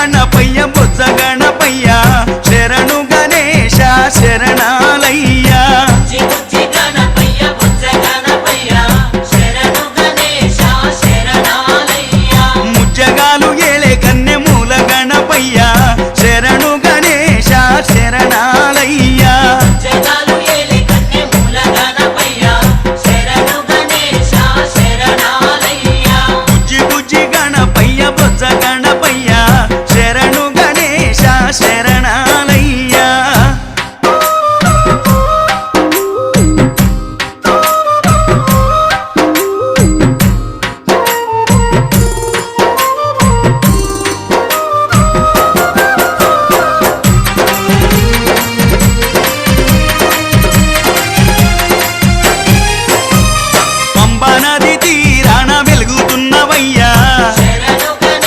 గణపయ్య బొజ్జ గణపయ్య శరణు గణేశ శరణాలయ్యా ముజ్జగాలు ఏలే కన్నె మూల గణపయ్య శరణు గణేశ శరణాలయ్యా బుజ్జి బుజ్జి గణపయ్య బొజ్జ గణ